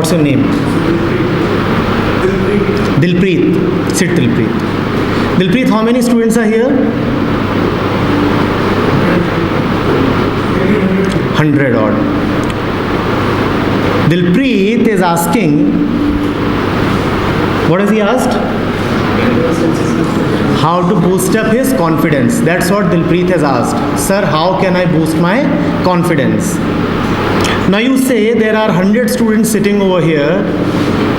What's your name? Dilpreet. Sit, Dilpreet. Dilpreet, how many students are here? 100 odd. Dilpreet is asking, what has he asked? How to boost up his confidence. That's what Dilpreet has asked. Sir, how can I boost my confidence? Now you say there are 100 students sitting over here,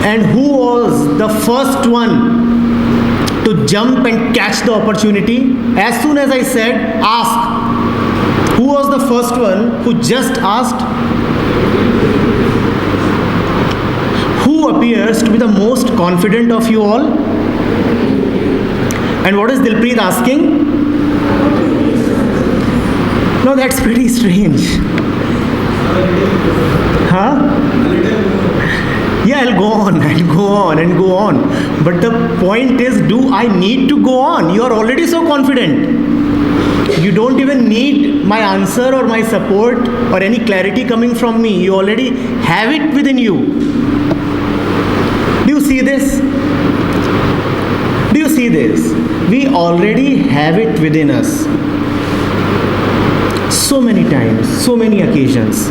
and who was the first one to jump and catch the opportunity? As soon as I said, ask. Who was the first one who just asked? Who appears to be the most confident of you all? And what is Dilpreet asking? No, that's pretty strange. Huh? Yeah, I'll go on. But the point is, do I need to go on? You are already so confident. You don't even need my answer or my support or any clarity coming from me. You already have it within you. Do you see this? Do you see this? We already have it within us. So many times, so many occasions.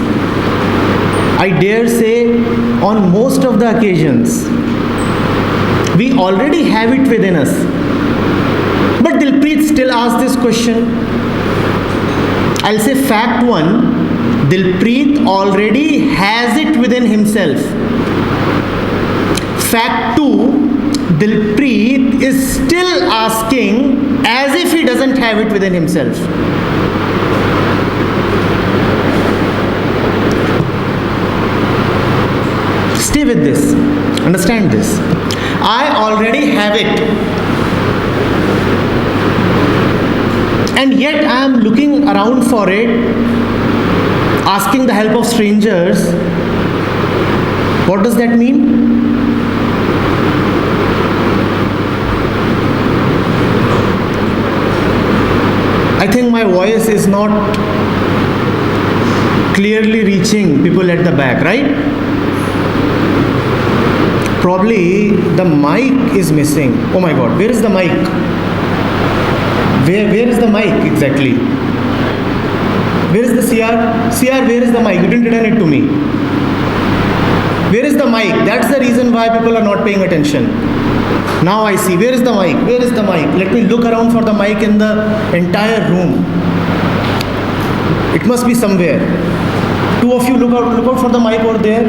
I dare say, on most of the occasions, we already have it within us. But Dilpreet still asks this question. I'll say fact 1, Dilpreet already has it within himself. Fact 2, Dilpreet is still asking as if he doesn't have it within himself. Stay with this. Understand this. I already have it. And yet I am looking around for it, asking the help of strangers. What does that mean? I think my voice is not clearly reaching people at the back, right? Probably the mic is missing. Oh my God, where is the mic? Where is the mic exactly? Where is the CR? CR, where is the mic? You didn't return it to me. Where is the mic? That's the reason why people are not paying attention. Now I see. Where is the mic? Where is the mic? Let me look around for the mic in the entire room. It must be somewhere. Two of you look out for the mic over there.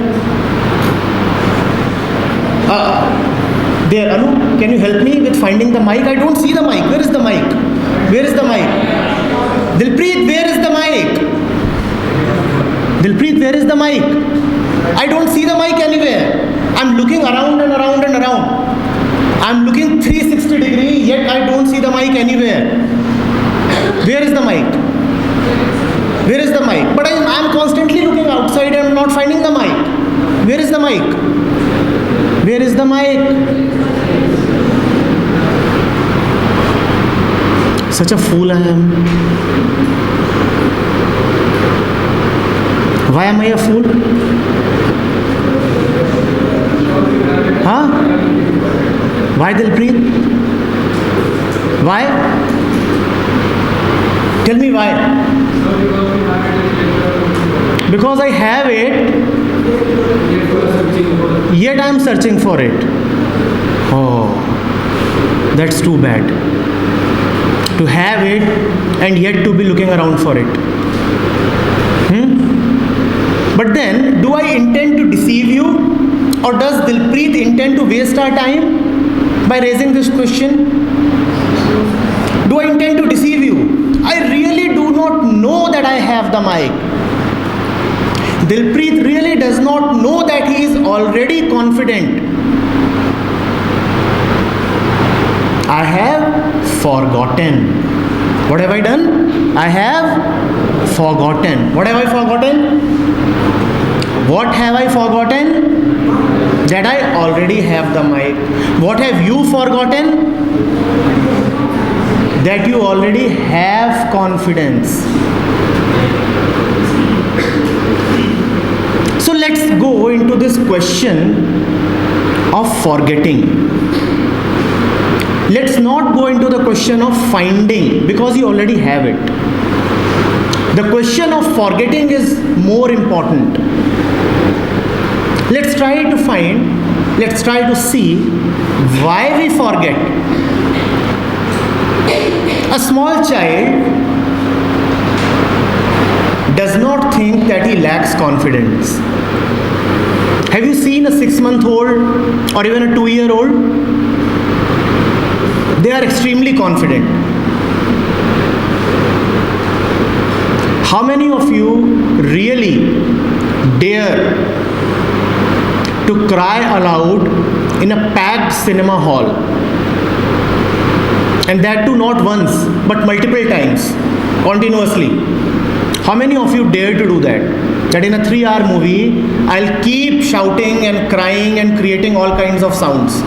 There, Anu, can you help me with finding the mic? I don't see the mic. Where is the mic? Where is the mic? Dilpreet, where is the mic? Dilpreet, where is the mic? I don't see the mic anywhere. I'm looking around and around and around. I'm looking 360 degrees, yet I don't see the mic anywhere. Where is the mic? Where is the mic? But I'm constantly looking outside and I'm not finding the mic. Where is the mic? Where is the mic? Such a fool I am. Why am I a fool? Huh? Why, Dilpreet? Why? Tell me why. Because I have it, yet I am searching for it. Oh, that's too bad. To have it and yet to be looking around for it. But then, do I intend to deceive you, or does Dilpreet intend to waste our time by raising this question? Do I intend to deceive you? I really do not know that I have the mic. Dilpreet really does not know that he is already confident. I have forgotten. What have I done? I have forgotten. What have I forgotten? What have I forgotten? That I already have the mic. What have you forgotten? That you already have confidence. So let's go into this question of forgetting. Let's not go into the question of finding, because you already have it. The question of forgetting is more important. Let's try to see why we forget. A small child does not think that he lacks confidence. Have you seen a 6-month-old or even a 2-year-old? They are extremely confident. How many of you really dare to cry aloud in a packed cinema hall? And that too not once, but multiple times, continuously. How many of you dare to do that? That in a 3-hour movie, I'll keep shouting and crying and creating all kinds of sounds.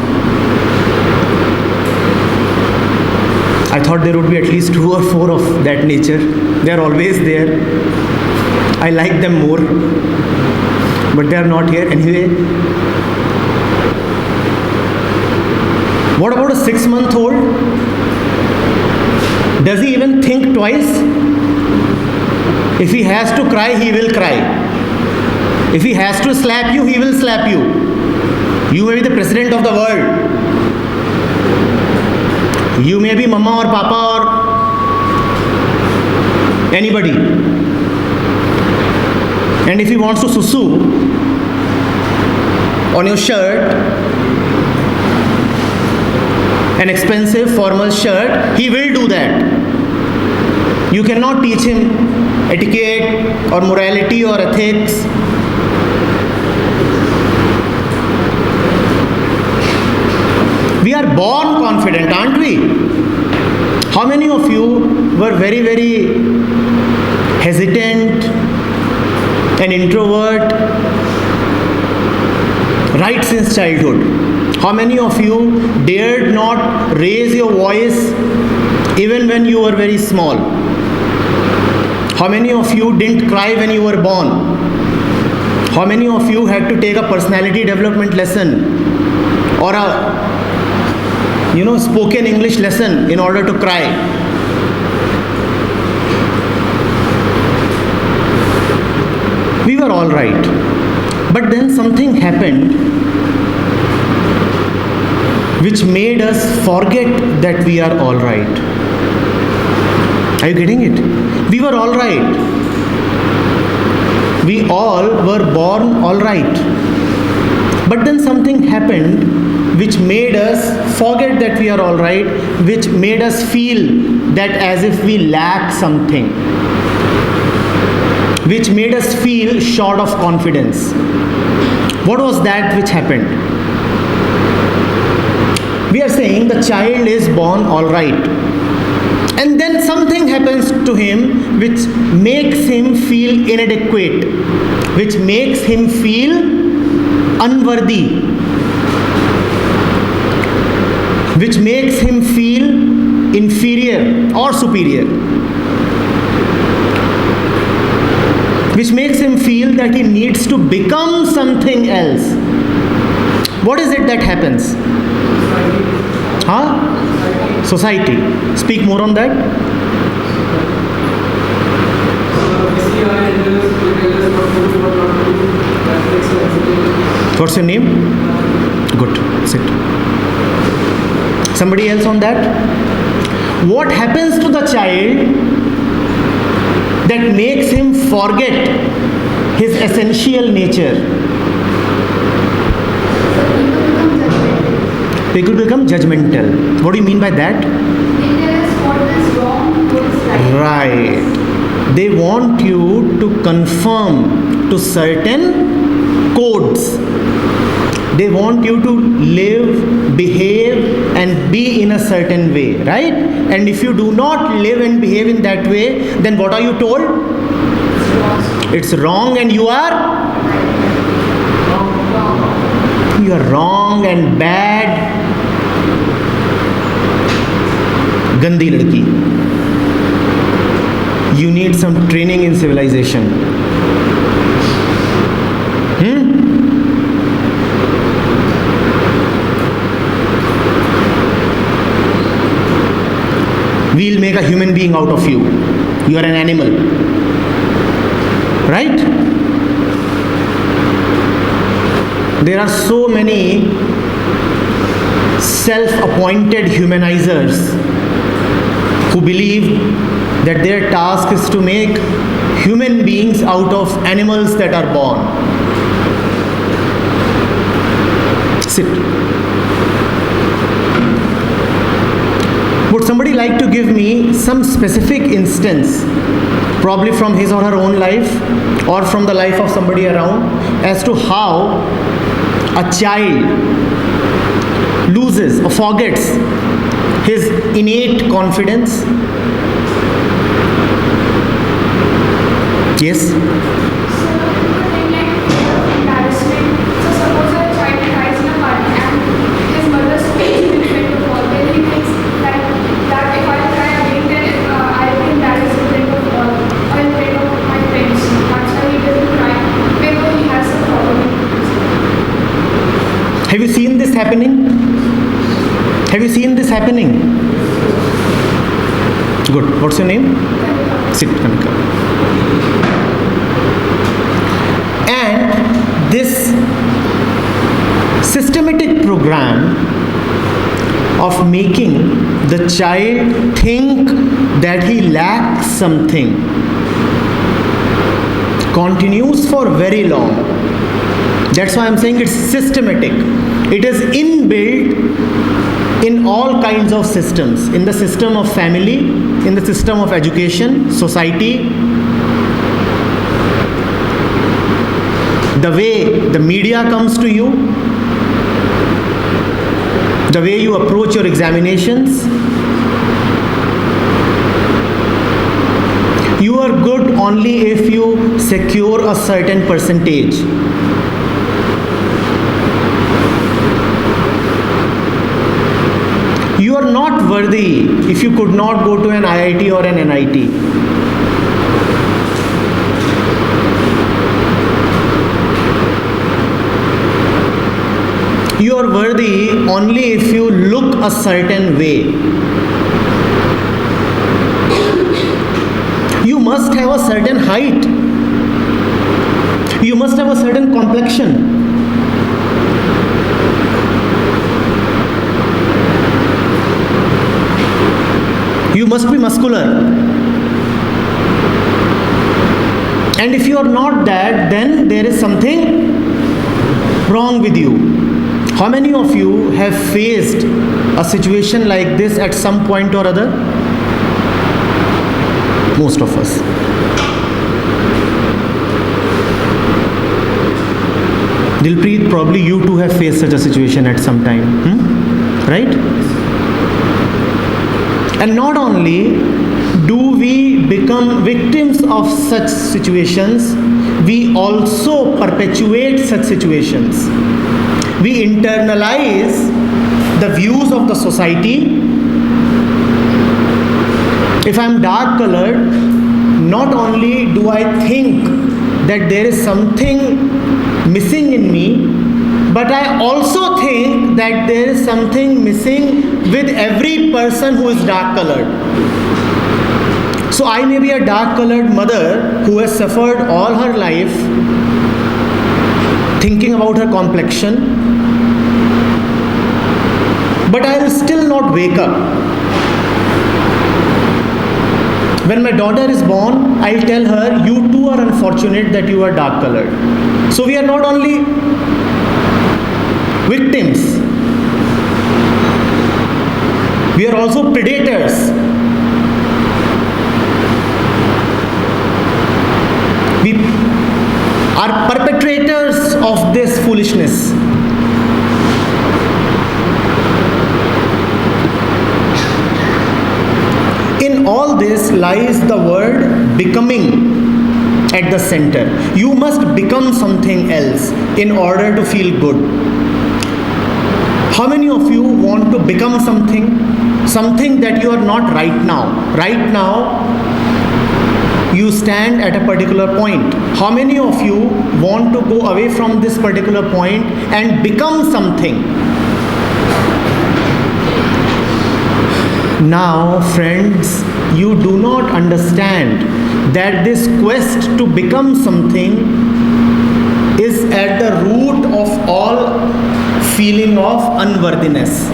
I thought there would be at least 2 or 4 of that nature. They are always there. I like them more, but they are not here anyway. What about a 6-month-old? Does he even think twice? If he has to cry, he will cry. If he has to slap you, he will slap you. You may be the president of the world. You may be mama or papa or anybody. And if he wants to susu on your shirt, an expensive formal shirt, he will do that. You cannot teach him etiquette or morality or ethics. We are born confident, aren't we? How many of you were very, very hesitant, an introvert, right since childhood? How many of you dared not raise your voice even when you were very small? How many of you didn't cry when you were born? How many of you had to take a personality development lesson or a spoken English lesson in order to cry? We were all right. But then something happened which made us forget that we are all right. Are you getting it? We were all right. We all were born all right. But then something happened which made us forget that we are all right, which made us feel that as if we lack something, which made us feel short of confidence. What was that which happened? We are saying the child is born all right. And then something happens to him which makes him feel inadequate, which makes him feel unworthy, which makes him feel inferior or superior, which makes him feel that he needs to become something else. What is it that happens? Society. Speak more on that. What's your name? Good. Sit. Somebody else on that? What happens to the child that makes him forget his essential nature? People become judgmental. What do you mean by that? They tell us what is wrong, what is right. Right. They want you to conform to certain codes. They want you to live, behave, and be in a certain way, right? And if you do not live and behave in that way, then what are you told? It's wrong and you are? You are wrong and bad. Gandhi ladki. You need some training in civilization. We'll make a human being out of you. You are an animal. Right? There are so many self-appointed humanizers who believe that their task is to make human beings out of animals that are born. Sit. Would somebody like to give me some specific instance, probably from his or her own life or from the life of somebody around, as to how a child loses or forgets his innate confidence? Yes? So, the thing like embarrassment. So, suppose a child cries in a party and his mother scolds him in front of all. Then he thinks that if I cry again, then I'll be embarrassed in front of all or in front of my friends. That's why he doesn't cry because he has some problem. Have you seen this happening? Have you seen this happening? Good. What's your name? Sit, Kanika. And this systematic program of making the child think that he lacks something continues for very long. That's why I'm saying it's systematic. It is inbuilt in all kinds of systems, in the system of family, in the system of education, society, the way the media comes to you, the way you approach your examinations. You are good only if you secure a certain percentage. You are not worthy if you could not go to an IIT or an NIT. You are worthy only if you look a certain way. You must have a certain height. You must have a certain complexion. You must be muscular. And if you are not that, then there is something wrong with you. How many of you have faced a situation like this at some point or other? Most of us. Dilpreet, probably you too have faced such a situation at some time, right? And not only do we become victims of such situations, we also perpetuate such situations. We internalize the views of the society. If I'm dark colored, not only do I think that there is something missing in me, but I also think that there is something missing with every person who is dark colored. So I may be a dark colored mother who has suffered all her life thinking about her complexion, but I will still not wake up. When my daughter is born, I'll tell her, you too are unfortunate that you are dark colored. So we are not only victims, we are also predators. We are perpetrators of this foolishness. In all this lies the word becoming at the center. You must become something else in order to feel good. How many of you want to become something that you are not right now? Right now, You stand at a particular point. How many of you want to go away from this particular point and become something? Now, friends, you do not understand that this quest to become something is at the root of all feeling of unworthiness.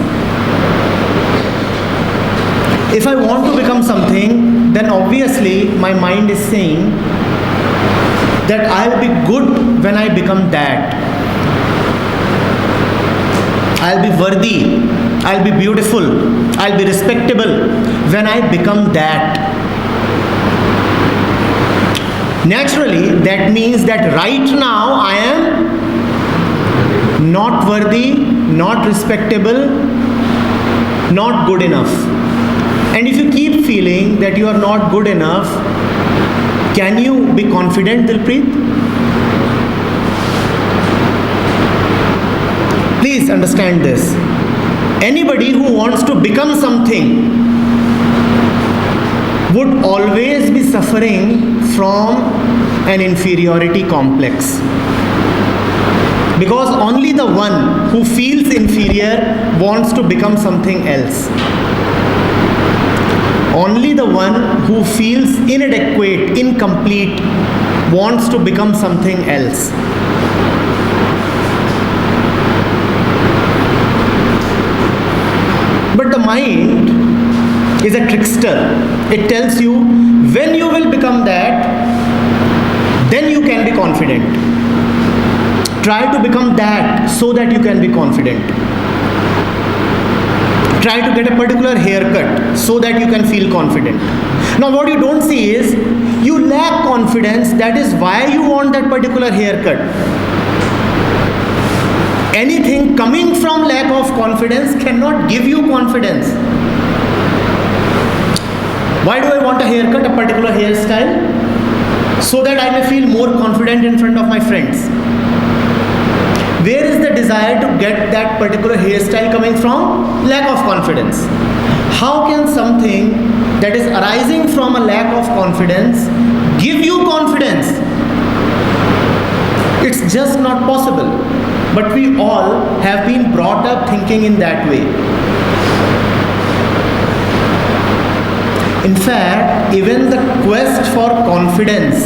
If I want to become something, then obviously my mind is saying that I'll be good when I become that. I'll be worthy, I'll be beautiful, I'll be respectable when I become that. Naturally, that means that right now I am not worthy, not respectable, not good enough. And if you keep feeling that you are not good enough, can you be confident, Dilpreet? Please understand this. Anybody who wants to become something would always be suffering from an inferiority complex. Because only the one who feels inferior wants to become something else. Only the one who feels inadequate, incomplete, wants to become something else. But the mind is a trickster. It tells you when you will become that, then you can be confident. Try to become that so that you can be confident. Try to get a particular haircut so that you can feel confident. Now what you don't see is you lack confidence. That is why you want that particular haircut. Anything coming from lack of confidence cannot give you confidence. Why do I want a haircut, a particular hairstyle? So that I may feel more confident in front of my friends. Where is the desire to get that particular hairstyle coming from? Lack of confidence. How can something that is arising from a lack of confidence give you confidence? It's just not possible. But we all have been brought up thinking in that way. In fact, even the quest for confidence,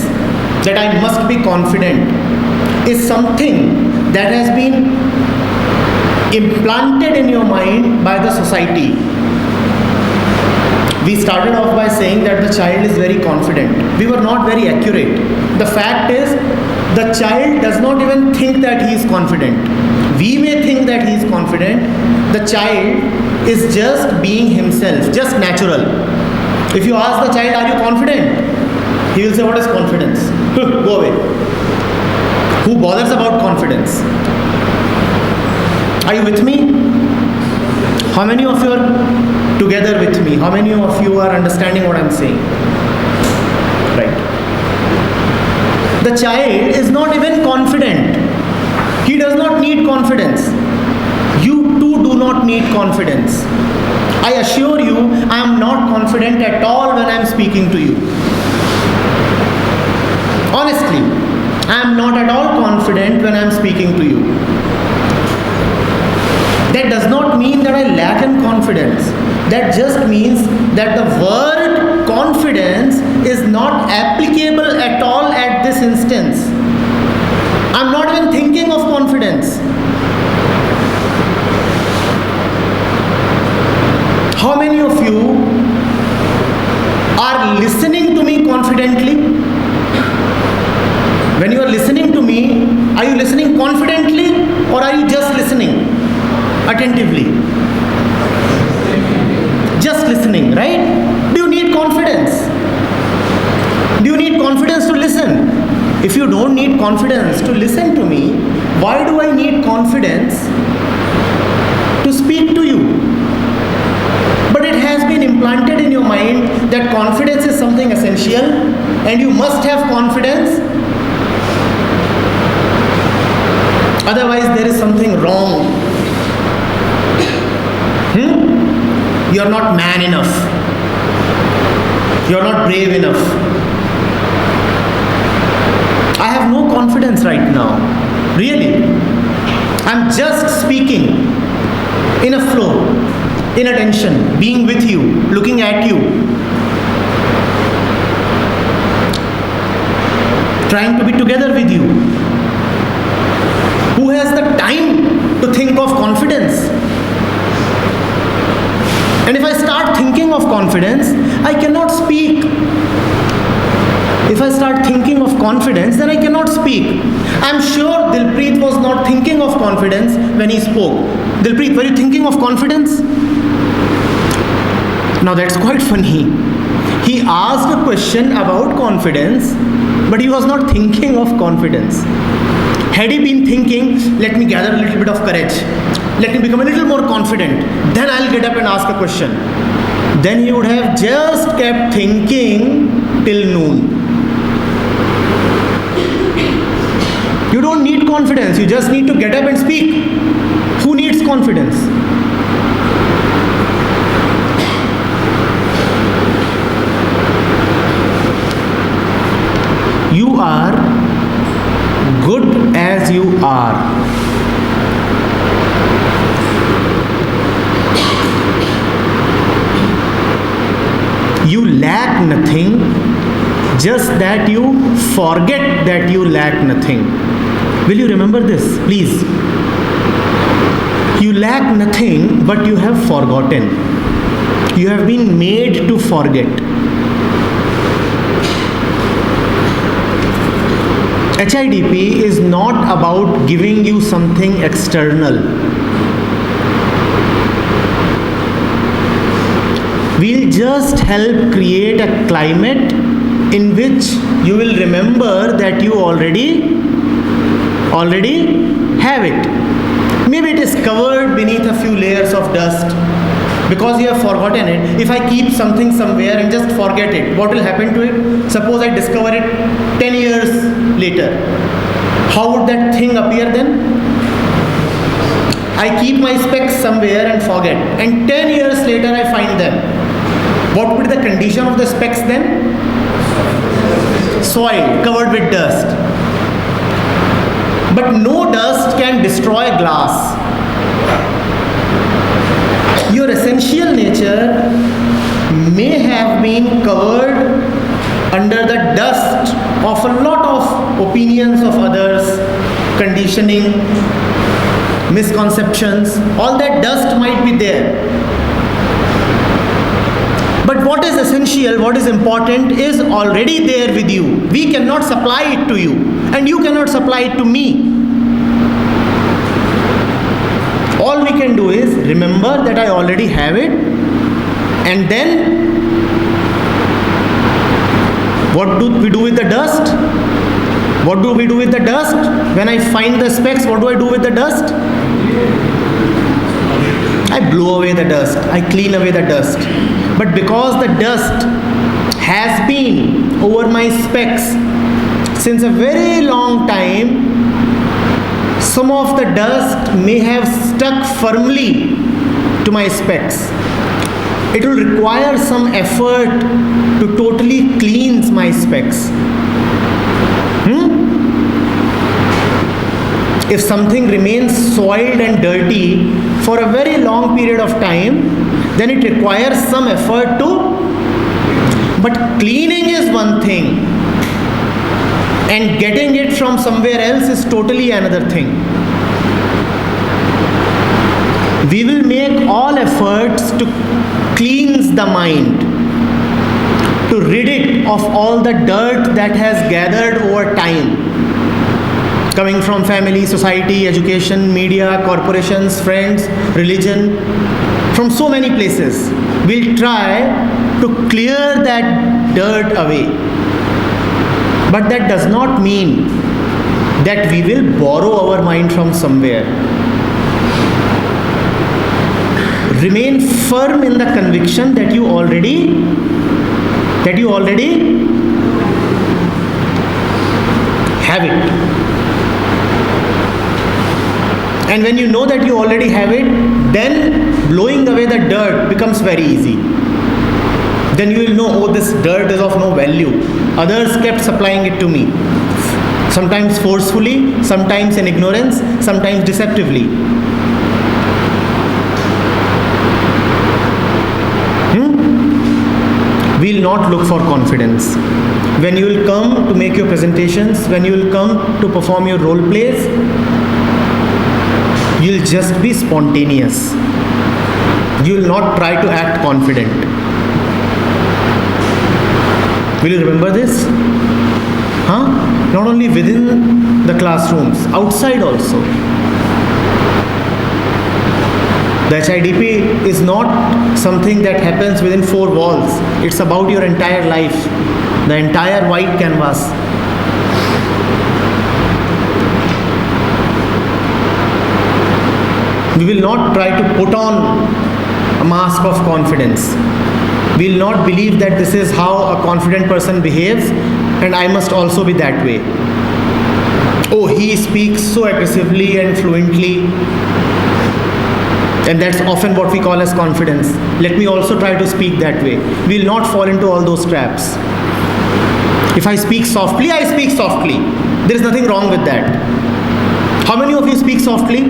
that I must be confident, is something that has been implanted in your mind by the society. We started off by saying that the child is very confident. We were not very accurate. The fact is, the child does not even think that he is confident. We may think that he is confident. The child is just being himself, just natural. If you ask the child, are you confident? He will say, what is confidence? Go away. Who bothers about confidence? Are you with me? How many of you are together with me? How many of you are understanding what I'm saying? Right. The child is not even confident. He does not need confidence. You too do not need confidence. I assure you, I am not confident at all when I am speaking to you. Honestly, I am not at all confident when I am speaking to you. That does not mean that I lack in confidence. That just means that the word confidence is not applicable at all at this instance. I am not even thinking of confidence. How many of you are listening to me confidently? When you are listening to me, are you listening confidently or are you just listening attentively? Just listening, right? Do you need confidence? Do you need confidence to listen? If you don't need confidence to listen to me, why do I need confidence to speak to you? But it has been implanted in your mind that confidence is something essential and you must have confidence. Otherwise, there is something wrong. You are not man enough. You are not brave enough. I have no confidence right now. Really. I'm just speaking in a flow, in attention, being with you, looking at you, trying to be together with you. Who has the time to think of confidence? And if I start thinking of confidence, I cannot speak. If I start thinking of confidence, then I cannot speak. I'm sure Dilpreet was not thinking of confidence when he spoke. Dilpreet, were you thinking of confidence? Now that's quite funny. He asked a question about confidence, but he was not thinking of confidence. Had he been thinking, let me gather a little bit of courage, let me become a little more confident, then I'll get up and ask a question, then he would have just kept thinking till noon. You don't need confidence, you just need to get up and speak. Who needs confidence? You are good as you are. You lack nothing, just that you forget that you lack nothing. Will you remember this, please? You lack nothing, but you have forgotten. You have been made to forget. HIDP is not about giving you something external. We'll just help create a climate in which you will remember that you already have it. Maybe it is covered beneath a few layers of dust because you have forgotten it. If I keep something somewhere and just forget it, what will happen to it? Suppose I discover it 10 years later. How would that thing appear then? I keep my specs somewhere and forget, and 10 years later I find them. What would be the condition of the specs then? Soil, covered with dust. But no dust can destroy glass. Your essential nature may have been covered under the dust of a lot of opinions of others, conditioning, misconceptions. All that dust might be there. But what is essential, what is important is already there with you. We cannot supply it to you, and you cannot supply it to me. All we can do is remember that I already have it, and then what do we do with the dust? What do we do with the dust? When I find the specks, what do I do with the dust? I blow away the dust. I clean away the dust. But because the dust has been over my specs since a very long time, some of the dust may have stuck firmly to my specs. It will require some effort to totally cleanse my specs. If something remains soiled and dirty for a very long period of time, then it requires some effort to. But cleaning is one thing, and getting it from somewhere else is totally another thing. We will make all efforts to cleanse the mind, to rid it of all the dirt that has gathered over time, coming from family, society, education, media, corporations, friends, religion, from so many places. We'll try to clear that dirt away. But that does not mean that we will borrow our mind from somewhere. Remain firm in the conviction that you already have it. And when you know that you already have it, then blowing away the dirt becomes very easy. Then you will know, oh, this dirt is of no value. Others kept supplying it to me. Sometimes forcefully, sometimes in ignorance, sometimes deceptively. We'll not look for confidence. When you will come to make your presentations, when you will come to perform your role plays, you'll just be spontaneous. You will not try to act confident. Will you remember this? Huh? Not only within the classrooms, outside also. The HIDP is not something that happens within four walls. It's about your entire life, the entire white canvas. We will not try to put on a mask of confidence. We will not believe that this is how a confident person behaves and I must also be that way. Oh, he speaks so aggressively and fluently. And that's often what we call as confidence. Let me also try to speak that way. We will not fall into all those traps. If I speak softly, I speak softly. There is nothing wrong with that. How many of you speak softly?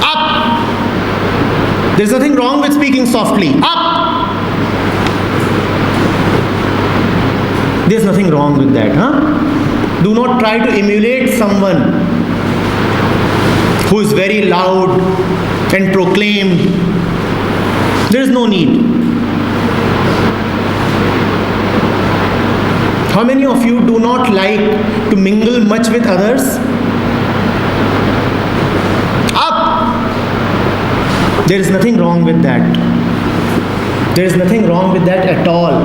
Up! There's nothing wrong with speaking softly. Up! There's nothing wrong with that, huh? Do not try to emulate someone who is very loud and proclaimed. There is no need. How many of you do not like to mingle much with others? Up! There is nothing wrong with that. There is nothing wrong with that at all.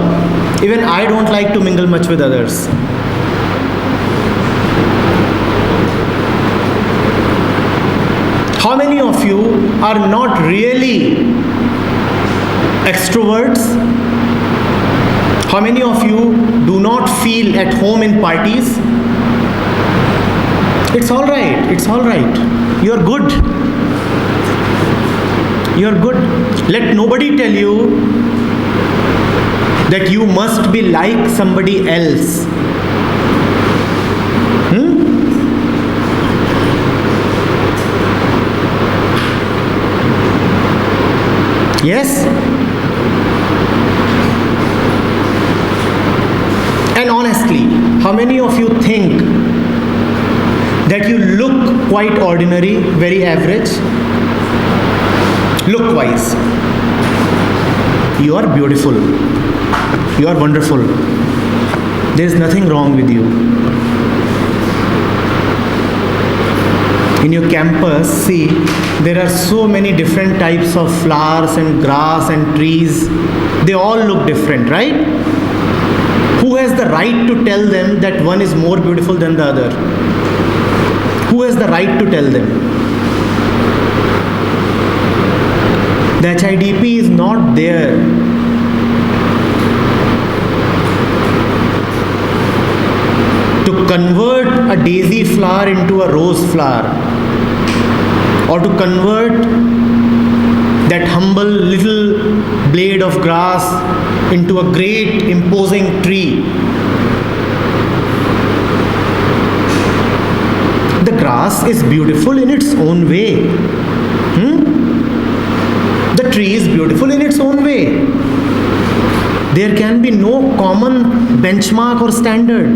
Even I don't like to mingle much with others. How many of you are not really extroverts? How many of you do not feel at home in parties? It's all right. It's all right. You're good. You're good. Let nobody tell you that you must be like somebody else. Yes? And honestly, how many of you think that you look quite ordinary, very average? Look-wise. You are beautiful. You are wonderful. There is nothing wrong with you. In your campus, see, there are so many different types of flowers and grass and trees. They all look different, right? Who has the right to tell them that one is more beautiful than the other? Who has the right to tell them? The HIDP is not there to convert a daisy flower into a rose flower, or to convert that humble little blade of grass into a great imposing tree. The grass is beautiful in its own way. The tree is beautiful in its own way. There can be no common benchmark or standard.